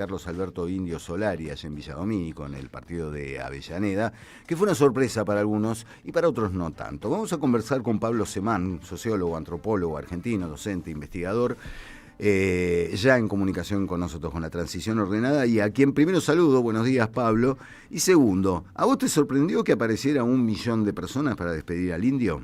Carlos Alberto Indio Solari, allá en Villa Domínico, en el partido de Avellaneda, que fue una sorpresa para algunos y para otros no tanto. Vamos a conversar con Pablo Semán, sociólogo, antropólogo argentino, docente, investigador, ya en comunicación con nosotros con la transición ordenada, y a quien primero saludo, buenos días Pablo, y segundo, ¿a vos te sorprendió que apareciera 1 millón de personas para despedir al Indio?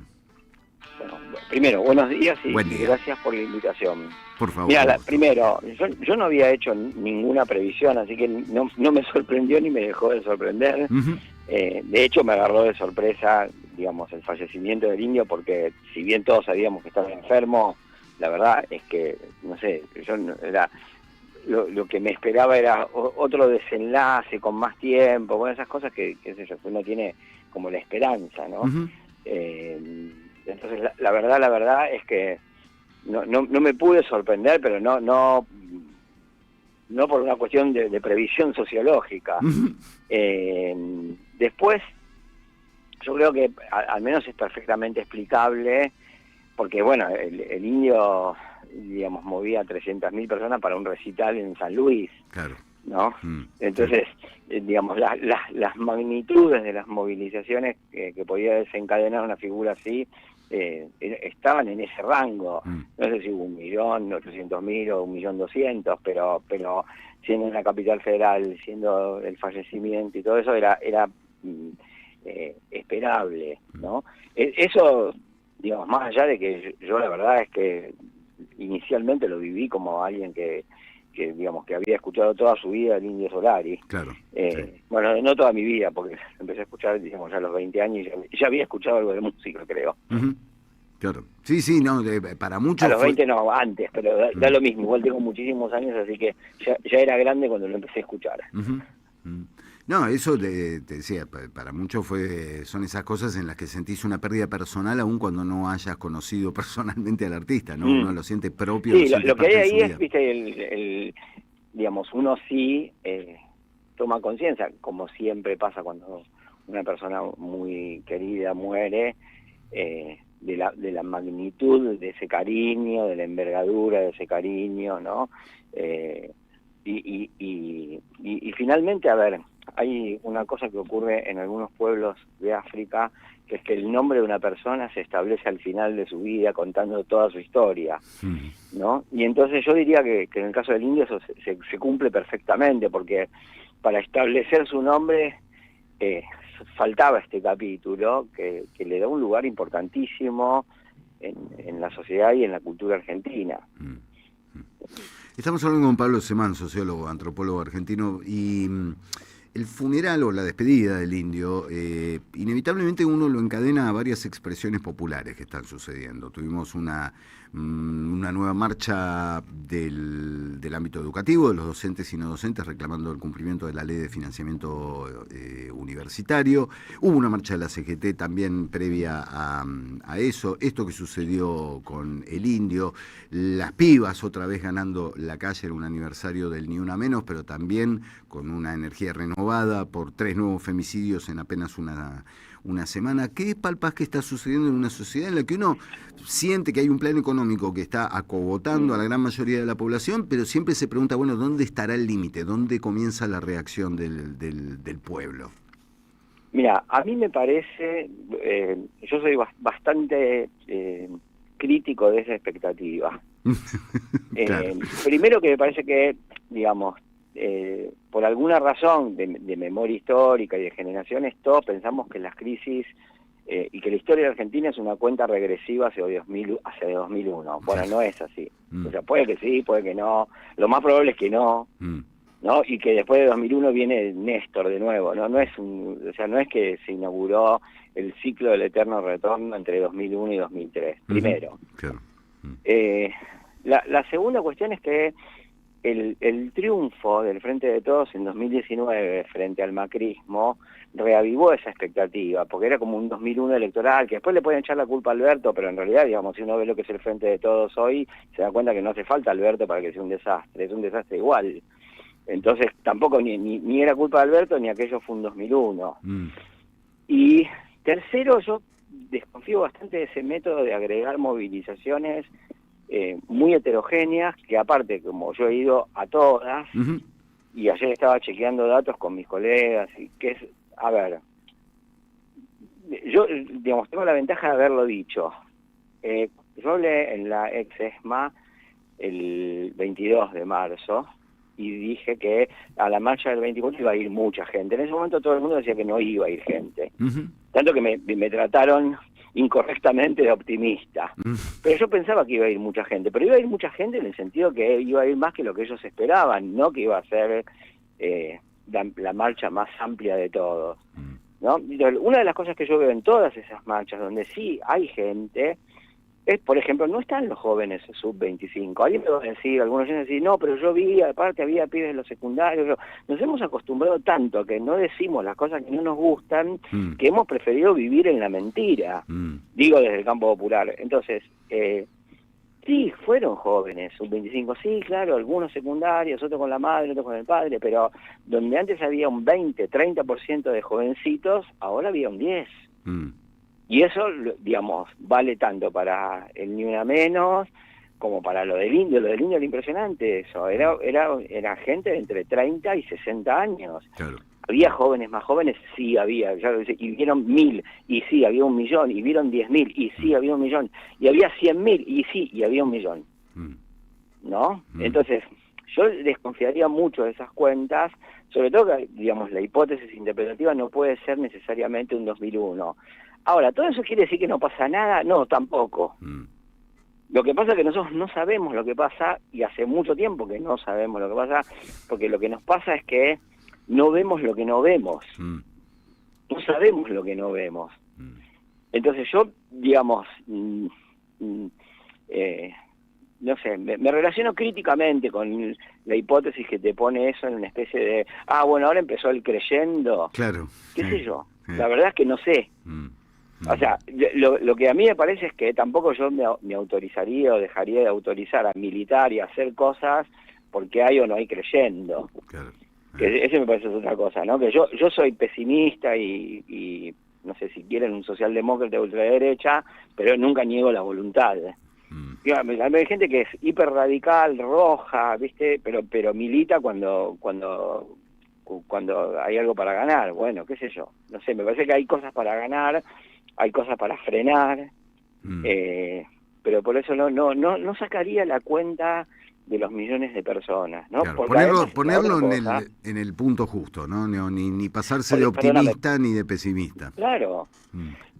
Bueno, primero, buenos días y Buen día. gracias por la invitación. Por favor. Mira, primero, yo no había hecho ninguna previsión, así que no me sorprendió ni me dejó de sorprender. Uh-huh. De hecho, me agarró de sorpresa, digamos, el fallecimiento del Indio, porque si bien todos sabíamos que estaba enfermo, la verdad es que, no sé, lo que me esperaba era otro desenlace con más tiempo, bueno, esas cosas que uno tiene como la esperanza, ¿no? Uh-huh. Entonces, la verdad es que no me pude sorprender, pero no por una cuestión de previsión sociológica. Uh-huh. Después, yo creo que al menos es perfectamente explicable, porque bueno, el Indio, digamos, movía 300.000 personas para un recital en San Luis, claro, ¿no? Entonces, digamos, las magnitudes de las movilizaciones que podía desencadenar una figura así estaban en ese rango. No sé si hubo 1.800.000 o 1.200.000, pero siendo en la capital federal, siendo el fallecimiento y todo eso, era esperable, ¿no? Eso, digamos, más allá de que yo la verdad es que inicialmente lo viví como alguien que digamos que había escuchado toda su vida el Indio Solari. Claro. Sí. Bueno, no toda mi vida, porque empecé a escuchar, digamos, ya a los 20 años y ya había escuchado algo de música, creo. Uh-huh. Claro. Sí, no, para muchos a los 20 no, antes, pero da lo mismo, igual tengo muchísimos años, así que ya era grande cuando lo empecé a escuchar. Uh-huh. No, eso te decía, para muchos son esas cosas en las que sentís una pérdida personal aun cuando no hayas conocido personalmente al artista, ¿no? Uno lo siente propio. Sí, lo que hay ahí es, viste, digamos, uno sí toma conciencia, como siempre pasa cuando una persona muy querida muere, de la magnitud de ese cariño, de la envergadura de ese cariño, ¿no? Y finalmente, a ver, hay una cosa que ocurre en algunos pueblos de África, que es que el nombre de una persona se establece al final de su vida contando toda su historia, ¿no? Y entonces yo diría que en el caso del Indio eso se cumple perfectamente, porque para establecer su nombre faltaba este capítulo que le da un lugar importantísimo en la sociedad y en la cultura argentina. Estamos hablando con Pablo Semán, sociólogo, antropólogo argentino, y el funeral o la despedida del Indio, inevitablemente uno lo encadena a varias expresiones populares que están sucediendo. Tuvimos una nueva marcha del ámbito educativo, de los docentes y no docentes, reclamando el cumplimiento de la ley de financiamiento universitario. Hubo una marcha de la CGT también previa a eso. Esto que sucedió con el Indio, las pibas otra vez ganando la calle, era un aniversario del Ni Una Menos, pero también con una energía renovada por 3 nuevos femicidios en apenas una semana. ¿Qué palpás que está sucediendo en una sociedad en la que uno siente que hay un plan económico que está acogotando a la gran mayoría de la población, pero siempre se pregunta, bueno, ¿dónde estará el límite? ¿Dónde comienza la reacción del pueblo? Mira, a mí me parece, yo soy bastante crítico de esa expectativa. Claro. Primero que me parece que, digamos, por alguna razón de memoria histórica y de generaciones, todos pensamos que las crisis y que la historia de Argentina es una cuenta regresiva hacia 2001. Bueno, no es así. O sea, puede que sí, puede que no. Lo más probable es que no. ¿No? Y que después de 2001 viene Néstor de nuevo, ¿no? No es que se inauguró el ciclo del eterno retorno entre 2001 y 2003, primero. Claro. La segunda cuestión es que el triunfo del Frente de Todos en 2019 frente al macrismo reavivó esa expectativa, porque era como un 2001 electoral, que después le pueden echar la culpa a Alberto, pero en realidad, digamos, si uno ve lo que es el Frente de Todos hoy, se da cuenta que no hace falta Alberto para que sea un desastre, es un desastre igual. Entonces tampoco ni era culpa de Alberto ni aquello fue un 2001. Y tercero, yo desconfío bastante de ese método de agregar movilizaciones muy heterogéneas, que aparte, como yo he ido a todas, y ayer estaba chequeando datos con mis colegas, y que es, a ver, yo, digamos, tengo la ventaja de haberlo dicho. Yo hablé en la ex-ESMA el 22 de marzo y dije que a la marcha del 24 iba a ir mucha gente. En ese momento todo el mundo decía que no iba a ir gente. Tanto que me trataron incorrectamente de optimista. Pero yo pensaba que iba a ir mucha gente. Pero iba a ir mucha gente en el sentido que iba a ir más que lo que ellos esperaban, no que iba a ser la marcha más amplia de todos, ¿no? Una de las cosas que yo veo en todas esas marchas donde sí hay gente es, por ejemplo, no están los jóvenes sub-25. Alguien me va a decir, algunos van a decir, no, pero yo vi, aparte había pibes en los secundarios. Nos hemos acostumbrado tanto a que no decimos las cosas que no nos gustan, que hemos preferido vivir en la mentira, digo desde el campo popular. Entonces, sí, fueron jóvenes, sub-25, sí, claro, algunos secundarios, otros con la madre, otros con el padre, pero donde antes había un 20, 30% de jovencitos, ahora había un 10%. Y eso, digamos, vale tanto para el Ni Una Menos como para lo del Indio. Lo del Indio era impresionante eso. Era gente de entre 30 y 60 años. Claro. ¿Había jóvenes más jóvenes? Sí, había. Y vieron 1.000, y sí, había 1.000.000. Y vieron 10.000, y sí, había 1.000.000. Y había 100.000, y sí, y había 1.000.000. ¿No? Entonces, yo desconfiaría mucho de esas cuentas, sobre todo que, digamos, la hipótesis interpretativa no puede ser necesariamente un 2001. Ahora, ¿todo eso quiere decir que no pasa nada? No, tampoco. Lo que pasa es que nosotros no sabemos lo que pasa, y hace mucho tiempo que no sabemos lo que pasa, porque lo que nos pasa es que no vemos lo que no vemos. No sabemos lo que no vemos. Entonces yo, digamos, no sé, me relaciono críticamente con la hipótesis que te pone eso en una especie de, bueno, ahora empezó el creyendo. Claro. ¿Qué sé yo? La verdad es que no sé. O sea, lo que a mí me parece es que tampoco yo me autorizaría o dejaría de autorizar a militar y a hacer cosas porque hay o no hay creyendo. Claro. Que ese me parece otra cosa, ¿no? Que yo soy pesimista y no sé si quieren un socialdemócrata de ultraderecha, pero nunca niego la voluntad. Hay gente que es hiper radical, roja, ¿viste? Pero milita cuando hay algo para ganar. Bueno, qué sé yo. No sé, me parece que hay cosas para ganar, hay cosas para frenar, pero por eso no sacaría la cuenta de los millones de personas, ¿no? Claro, ponerlo en el punto justo, ¿no? Ni pasarse de optimista ni de pesimista. Claro,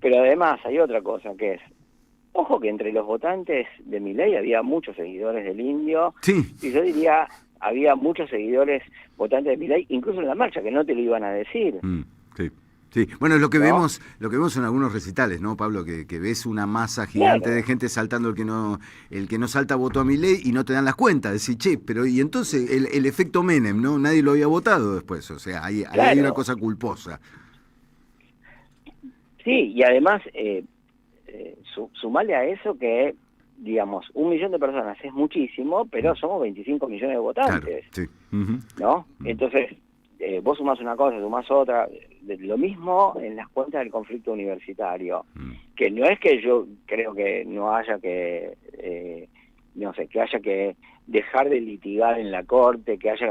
pero además hay otra cosa que es, ojo que entre los votantes de Milei había muchos seguidores del Indio, sí. Y yo diría, había muchos seguidores votantes de Milei, incluso en la marcha, que no te lo iban a decir. Sí. Sí, bueno, lo que vemos en algunos recitales, ¿no, Pablo? Que ves una masa gigante de gente saltando, el que no salta votó a Milei y no te dan las cuentas, decís, che, pero y entonces el efecto Menem, ¿no? Nadie lo había votado después, o sea, hay una cosa culposa. Sí, y además, sumale a eso que, digamos, 1 millón de personas es muchísimo, pero somos 25 millones de votantes, claro, sí. ¿no? Entonces, vos sumás una cosa, sumás otra, lo mismo en las cuentas del conflicto universitario, que no es que yo creo que no haya que, que haya que dejar de litigar en la corte, que haya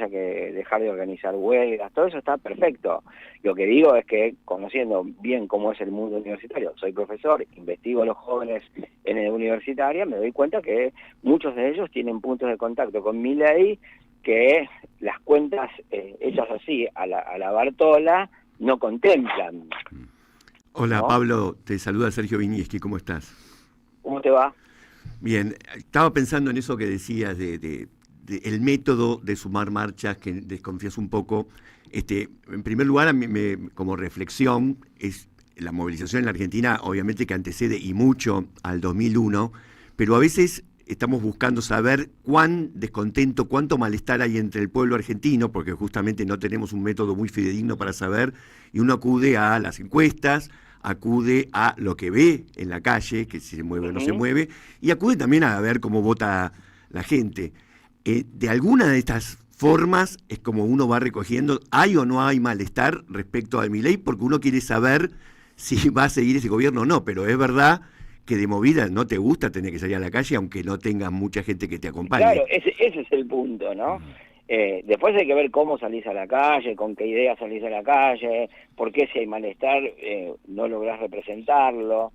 que dejar de organizar huelgas, todo eso está perfecto. Lo que digo es que, conociendo bien cómo es el mundo universitario, soy profesor, investigo a los jóvenes en el universitario, me doy cuenta que muchos de ellos tienen puntos de contacto con Milei que las cuentas hechas así a la Bartola no contemplan. Hola, ¿no? Pablo, te saluda Sergio Vinieski, ¿cómo estás? ¿Cómo te va? Bien, estaba pensando en eso que decías de el método de sumar marchas, que desconfías un poco. En primer lugar, a mí como reflexión, es la movilización en la Argentina, obviamente que antecede y mucho al 2001, pero a veces estamos buscando saber cuán descontento, cuánto malestar hay entre el pueblo argentino, porque justamente no tenemos un método muy fidedigno para saber, y uno acude a las encuestas, acude a lo que ve en la calle, que si se mueve o no se mueve, y acude también a ver cómo vota la gente. De alguna de estas formas es como uno va recogiendo, ¿hay o no hay malestar respecto a Milei? Porque uno quiere saber si va a seguir ese gobierno o no, pero es verdad que de movida no te gusta tener que salir a la calle aunque no tengas mucha gente que te acompañe. Claro, ese es el punto, ¿no? Después hay que ver cómo salís a la calle, con qué ideas salís a la calle, por qué si hay malestar no lográs representarlo,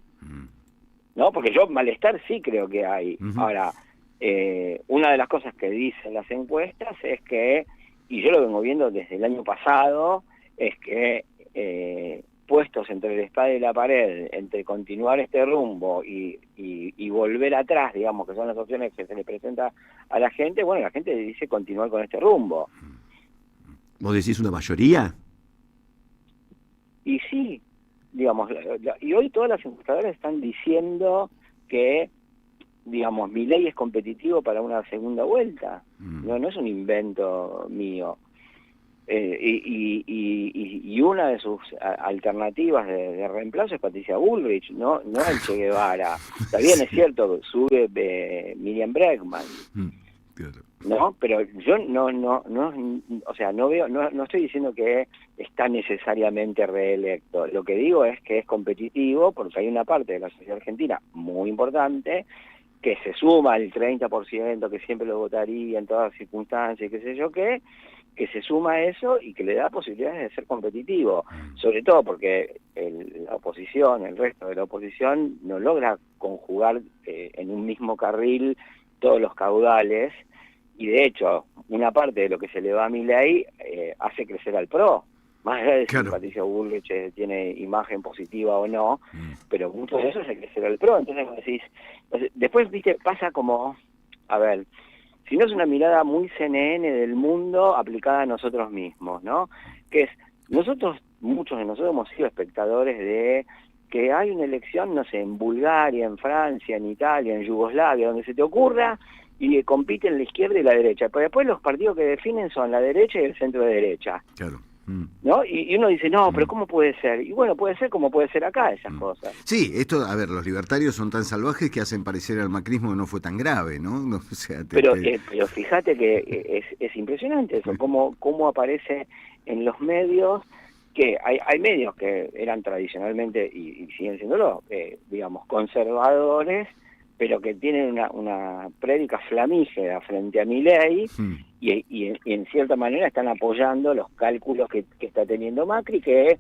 ¿no? Porque yo malestar sí creo que hay. Ahora, una de las cosas que dicen las encuestas es que, y yo lo vengo viendo desde el año pasado, es que puestos entre la espada y la pared, entre continuar este rumbo y volver atrás, digamos, que son las opciones que se le presenta a la gente, bueno, la gente dice continuar con este rumbo. ¿Vos decís una mayoría? Y sí, digamos, y hoy todas las encuestadoras están diciendo que, digamos, Milei es competitivo para una segunda vuelta. No es un invento mío. Y una de sus alternativas de reemplazo es Patricia Bullrich, no el Che Guevara. También es cierto, sube Miriam Bregman, ¿no? Pero yo no, o sea, no veo, no estoy diciendo que está necesariamente reelecto. Lo que digo es que es competitivo porque hay una parte de la sociedad argentina muy importante que se suma al 30% que siempre lo votaría en todas las circunstancias, qué sé yo qué, que se suma a eso y que le da posibilidades de ser competitivo, sobre todo porque la oposición, el resto de la oposición, no logra conjugar en un mismo carril todos los caudales, y de hecho, una parte de lo que se le va a Milei hace crecer al PRO, más allá de si Patricia Bullrich tiene imagen positiva o no, pero mucho de eso hace crecer al PRO, entonces decís, después, viste, pasa como, a ver, si no es una mirada muy CNN del mundo aplicada a nosotros mismos, ¿no? Que es, muchos de nosotros hemos sido espectadores de que hay una elección, no sé, en Bulgaria, en Francia, en Italia, en Yugoslavia, donde se te ocurra, y compiten la izquierda y la derecha. Pero después los partidos que definen son la derecha y el centro de derecha. Claro. ¿No? Y uno dice, no, pero ¿cómo puede ser? Y bueno, puede ser como puede ser acá esas cosas. Sí, esto, a ver, los libertarios son tan salvajes que hacen parecer al macrismo que no fue tan grave, ¿no? O sea, pero fíjate que es impresionante eso, cómo aparece en los medios, que hay medios que eran tradicionalmente, y siguen siéndolo, digamos, conservadores, pero que tienen una prédica flamígera frente a Milei, y en cierta manera están apoyando los cálculos que está teniendo Macri, que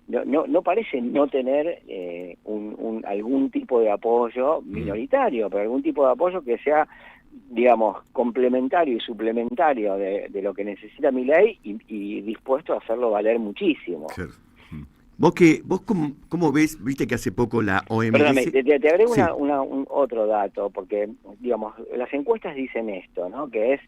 no parece no tener algún tipo de apoyo minoritario, pero algún tipo de apoyo que sea, digamos, complementario y suplementario de lo que necesita Milei, y dispuesto a hacerlo valer muchísimo. Claro. ¿Vos cómo ves? Viste que hace poco la OMS... Perdóname, te agrego un otro dato, porque, digamos, las encuestas dicen esto, ¿no? Que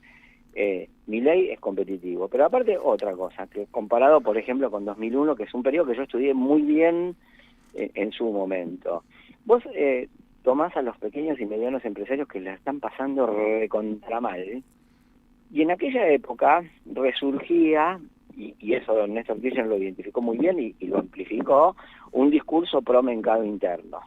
es, Milei es competitivo. Pero aparte, otra cosa, que comparado, por ejemplo, con 2001, que es un periodo que yo estudié muy bien en su momento. Vos tomás a los pequeños y medianos empresarios que la están pasando recontra mal, y en aquella época resurgía... Y eso don Néstor Kirchner lo identificó muy bien y lo amplificó, un discurso pro mercado interno.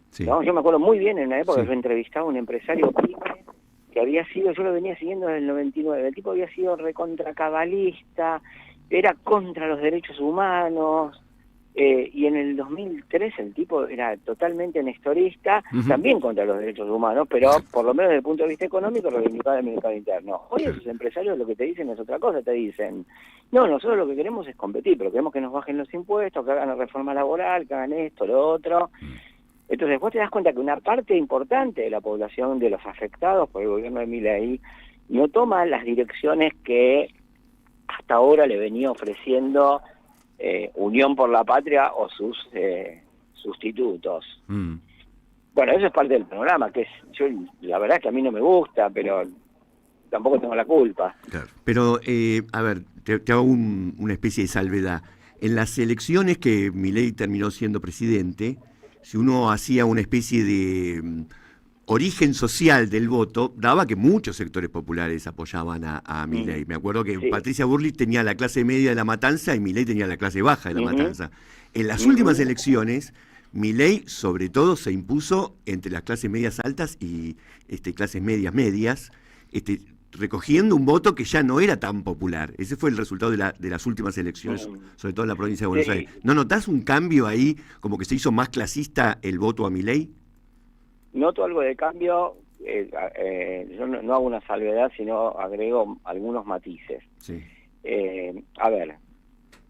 Sí. ¿No? Yo me acuerdo muy bien en una época que yo entrevistaba a un empresario pyme que había sido, yo lo venía siguiendo desde el 99, el tipo había sido recontracabalista, era contra los derechos humanos, y en el 2003 el tipo era totalmente nestorista, también contra los derechos humanos, pero por lo menos desde el punto de vista económico reivindicaba el mercado interno. Hoy esos empresarios lo que te dicen es otra cosa, te dicen, no, nosotros lo que queremos es competir, pero queremos que nos bajen los impuestos, que hagan la reforma laboral, que hagan esto, lo otro. Entonces vos te das cuenta que una parte importante de la población, de los afectados por el gobierno de Milei, no toma las direcciones que hasta ahora le venía ofreciendo Unión por la Patria o sus sustitutos. Bueno, eso es parte del panorama, que la verdad es que a mí no me gusta, pero tampoco tengo la culpa. Claro. Pero, a ver, te hago una especie de salvedad. En las elecciones que Milei terminó siendo presidente, si uno hacía una especie de origen social del voto, daba que muchos sectores populares apoyaban a Milei. Me acuerdo que Patricia Bullrich tenía la clase media de La Matanza y Milei tenía la clase baja de La Matanza. En las últimas elecciones, Milei sobre todo se impuso entre las clases medias altas y clases medias, recogiendo un voto que ya no era tan popular. Ese fue el resultado de las últimas elecciones, sobre todo en la provincia de Buenos Aires. ¿No notás un cambio ahí, como que se hizo más clasista el voto a Milei? Noto algo de cambio yo no hago una salvedad, sino agrego algunos matices. Sí. A ver,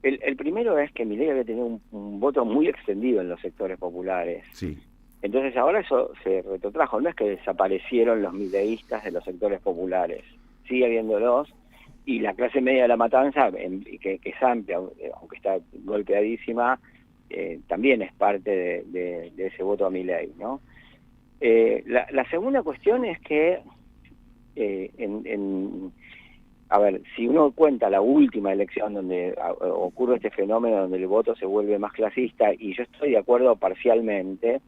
el primero es que Milei había tenido un voto muy extendido en los sectores populares. Sí. Entonces ahora eso se retrotrajo, no es que desaparecieron los mileístas de los sectores populares, sigue habiéndolos, y la clase media de La Matanza, que es amplia, aunque está golpeadísima, también es parte de ese voto a Milei, ¿no? La segunda cuestión es que, a ver, si uno cuenta la última elección donde ocurre este fenómeno, donde el voto se vuelve más clasista, y yo estoy de acuerdo parcialmente,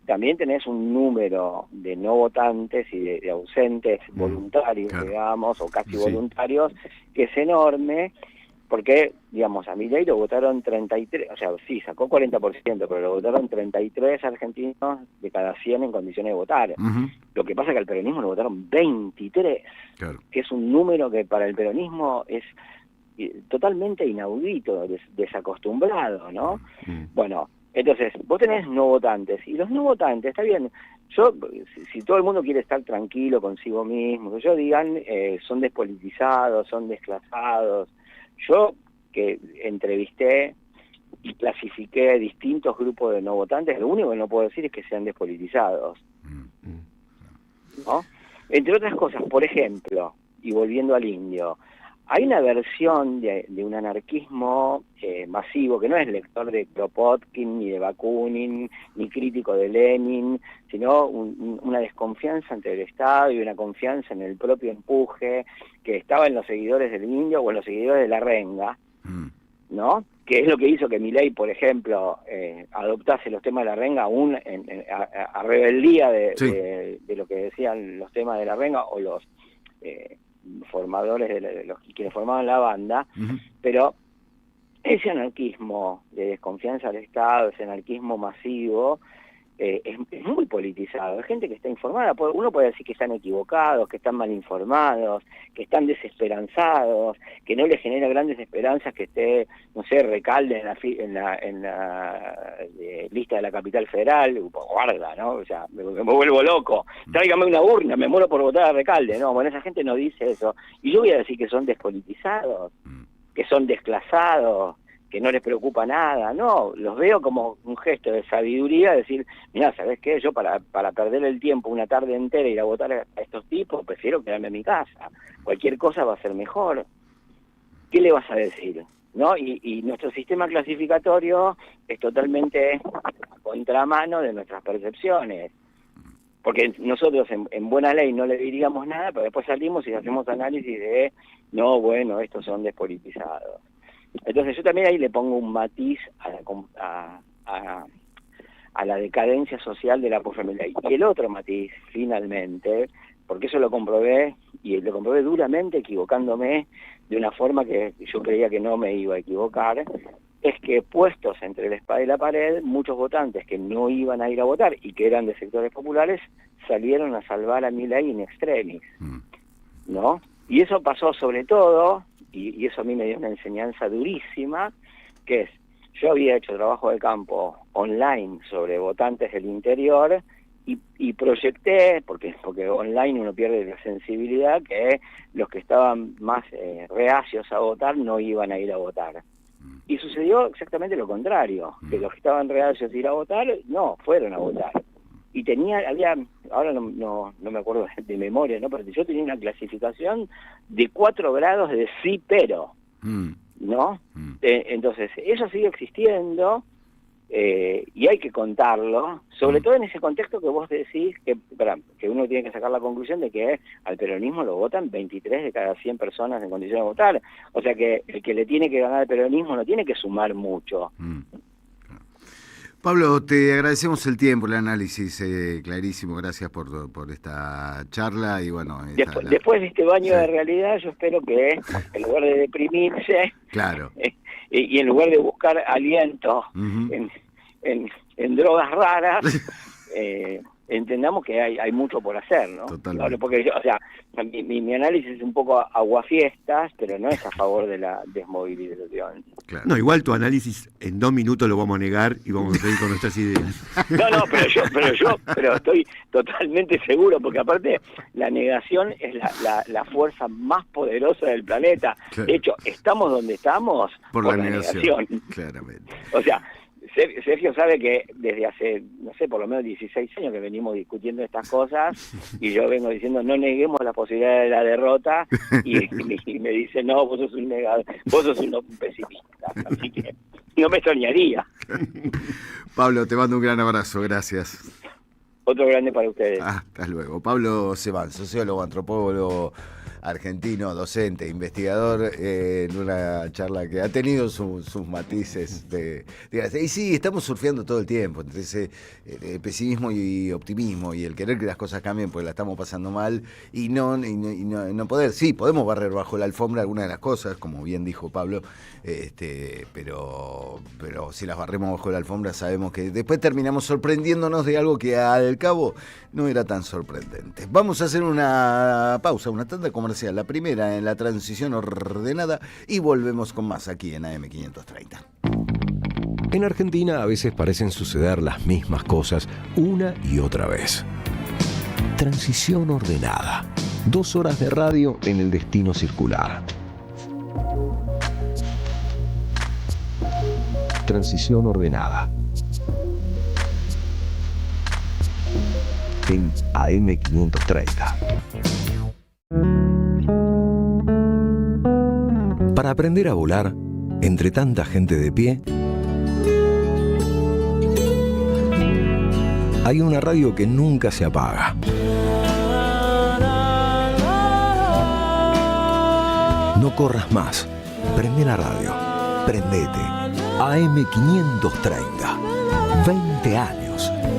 también tenés un número de no votantes y de ausentes voluntarios, claro, digamos, o casi voluntarios, que es enorme, porque, digamos, a Milei lo votaron 33, o sea, sí, sacó 40%, pero lo votaron 33 argentinos de cada 100 en condiciones de votar. Lo que pasa es que al peronismo lo votaron 23, claro, que es un número que para el peronismo es totalmente inaudito, desacostumbrado, ¿no? Bueno, entonces, vos tenés no votantes, y los no votantes, está bien, yo, si todo el mundo quiere estar tranquilo consigo mismo, que ellos digan, son despolitizados, son desclasados. Yo, que entrevisté y clasifiqué distintos grupos de no votantes, lo único que no puedo decir es que sean despolitizados, ¿no? Entre otras cosas, por ejemplo, y volviendo al indio, hay una versión de un anarquismo masivo que no es lector de Kropotkin, ni de Bakunin, ni crítico de Lenin, sino una desconfianza ante el Estado y una confianza en el propio empuje que estaba en los seguidores del indio o en los seguidores de la renga, ¿no? Que es lo que hizo que Milei, por ejemplo, adoptase los temas de la renga aún a rebeldía de lo que decían los temas de la renga o los formadores de los quienes formaban la banda, pero ese anarquismo de desconfianza al Estado, ese anarquismo masivo, es muy politizado. Es gente que está informada. Uno puede decir que están equivocados, que están mal informados, que están desesperanzados, que no les genera grandes esperanzas que esté, no sé, Recalde en la lista de la capital federal. Guarda, ¿no? O sea, me vuelvo loco. Tráigame una urna, me muero por votar a Recalde. No, bueno, esa gente no dice eso. Y yo voy a decir que son despolitizados, que son desclasados, que no les preocupa nada. No, los veo como un gesto de sabiduría, decir, mira, ¿sabes qué? Yo para perder el tiempo una tarde entera y ir a votar a estos tipos, prefiero quedarme en mi casa. Cualquier cosa va a ser mejor. ¿Qué le vas a decir? ¿No? Y nuestro sistema clasificatorio es totalmente a contramano de nuestras percepciones. Porque nosotros en buena ley no le diríamos nada, pero después salimos y hacemos análisis de, no, bueno, estos son despolitizados. Entonces yo también ahí le pongo un matiz a la decadencia social de la posfamilia. Y el otro matiz, finalmente, porque eso lo comprobé, y lo comprobé duramente, equivocándome de una forma que yo creía que no me iba a equivocar, es que puestos entre la espada y la pared, muchos votantes que no iban a ir a votar y que eran de sectores populares, salieron a salvar a Milei in extremis, ¿no? Y eso pasó sobre todo, y eso a mí me dio una enseñanza durísima, que es, yo había hecho trabajo de campo online sobre votantes del interior y proyecté, porque online uno pierde la sensibilidad, que los que estaban más reacios a votar no iban a ir a votar. Y sucedió exactamente lo contrario, que los que estaban reacios a ir a votar, no, fueron a votar. Y ahora no me acuerdo de memoria, ¿no? Pero yo tenía una clasificación de 4 grados de sí, pero, ¿no? Entonces, eso sigue existiendo, y hay que contarlo, sobre todo en ese contexto que vos decís, que uno tiene que sacar la conclusión de que al peronismo lo votan 23 de cada 100 personas en condición de votar. O sea que el que le tiene que ganar al peronismo no tiene que sumar mucho. Pablo, te agradecemos el tiempo, el análisis clarísimo, gracias por esta charla y bueno... Después de este baño de realidad, yo espero que en lugar de deprimirse, claro, y en lugar de buscar aliento en drogas raras, entendamos que hay mucho por hacer, ¿no? Totalmente. Porque yo, o sea, mi análisis es un poco aguafiestas, pero no es a favor de la desmovilización. Claro. No, igual tu análisis en 2 minutos lo vamos a negar y vamos a seguir con nuestras ideas. No, pero estoy totalmente seguro, porque aparte la negación es la fuerza más poderosa del planeta. Claro. De hecho, estamos donde estamos Por la negación. Claramente. O sea, Sergio sabe que desde hace, no sé, por lo menos 16 años que venimos discutiendo estas cosas, y yo vengo diciendo no neguemos la posibilidad de la derrota, y me dice no, vos sos un negador, vos sos un pesimista, así que no me extrañaría. Pablo, te mando un gran abrazo, gracias. Otro grande para ustedes. Hasta luego. Pablo Sebán, sociólogo, antropólogo argentino, docente, investigador, en una charla que ha tenido sus matices y sí, estamos surfeando todo el tiempo entre ese pesimismo y optimismo y el querer que las cosas cambien porque la estamos pasando mal y no poder. Sí, podemos barrer bajo la alfombra algunas de las cosas, como bien dijo Pablo, pero si las barremos bajo la alfombra sabemos que después terminamos sorprendiéndonos de algo que al cabo no era tan sorprendente. Vamos a hacer una pausa, una tanda comercial, la primera en la transición ordenada, y volvemos con más aquí en AM530. En Argentina a veces parecen suceder las mismas cosas una y otra vez. Transición ordenada. 2 horas de radio en el destino circular. Transición ordenada. En AM530. Para aprender a volar, entre tanta gente de pie, hay una radio que nunca se apaga. No corras más. Prende la radio. Prendete. AM530. 20 años